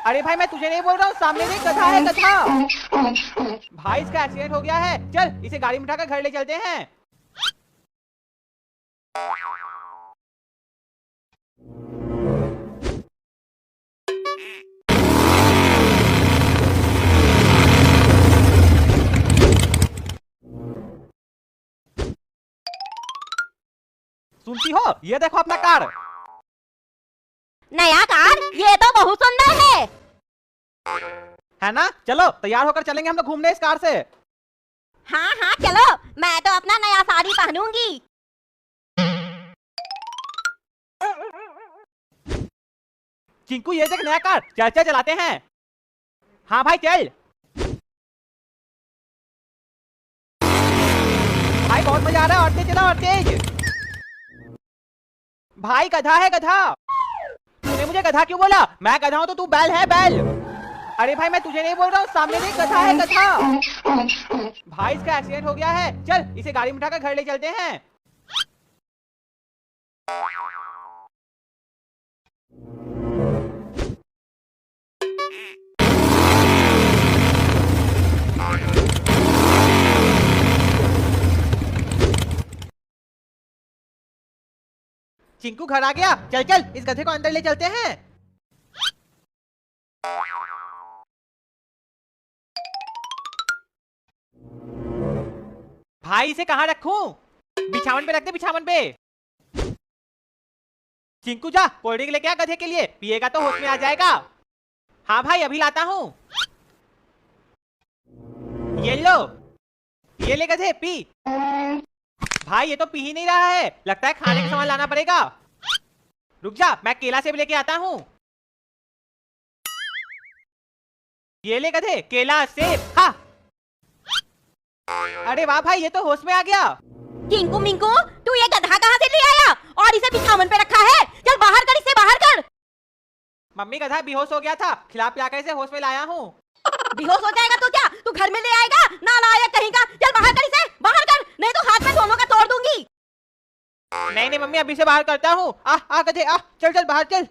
अरे भाई मैं तुझे नहीं बोल रहा हूँ, सामने देख गधा है गधा। भाई इसका एक्सीडेंट हो गया है, चल इसे गाड़ी में उठाकर घर ले चलते हैं। सुनती हो, ये देखो अपना कार। नया कार? ये तो बहुत सुंदर है ना? चलो तैयार होकर चलेंगे हम लोग घूमने इस कार से। हाँ हाँ चलो, मैं तो अपना नया साड़ी पहनूंगी। चिंकू ये देख नया कार, चल चल चलाते हैं। हाँ भाई चल। भाई बहुत मजा आ रहा है, और तेज चला और तेज। भाई गधा है गधा। तूने मुझे गधा क्यों बोला? मैं गधा हूं तो तू बैल है बैल। अरे भाई मैं तुझे नहीं बोल रहा हूँ, सामने देख गधा है गधा। भाई इसका एक्सीडेंट हो गया है, चल इसे गाड़ी में उठाकर घर ले चलते हैं। चिंकू घर आ गया, चल चल इस गधे को अंदर ले चलते हैं। भाई इसे कहाँ रखूं? बिछावन पे रख दे, बिछावन पे। चिंकू जा कोल्ड ड्रिंक लेके आ गधे के लिए, पिएगा तो होश में आ जाएगा। हाँ भाई अभी लाता हूँ। ये लो, ये ले गधे पी। भाई ये तो पी ही नहीं रहा है, लगता है खाने का सामान लाना पड़ेगा। रुक जा, मैं केला सेब लेके आता हूँ। ये ले गधे केला सेब खा। अरे वाह भाई ये तो होश में आ गया। चिंकू मिंकू, तू ये गधा कहाँ से ले आया और इसे बिछावन पे रखा है? चल बाहर कर, इसे बाहर कर। मम्मी गधा बेहोश हो गया था, खिला पिला कर इसे होश में लाया हूँ। बेहोश हो जाएगा तो क्या तू घर में ले आएगा? ना लायक कहीं का। चल बाहर कर, इसे बाहर कर, नहीं तो हाथ में दोनों का तोड़ दूंगी। नहीं नहीं मम्मी अभी से बाहर करता हूँ। आ गधे आ, चल चल बाहर चल।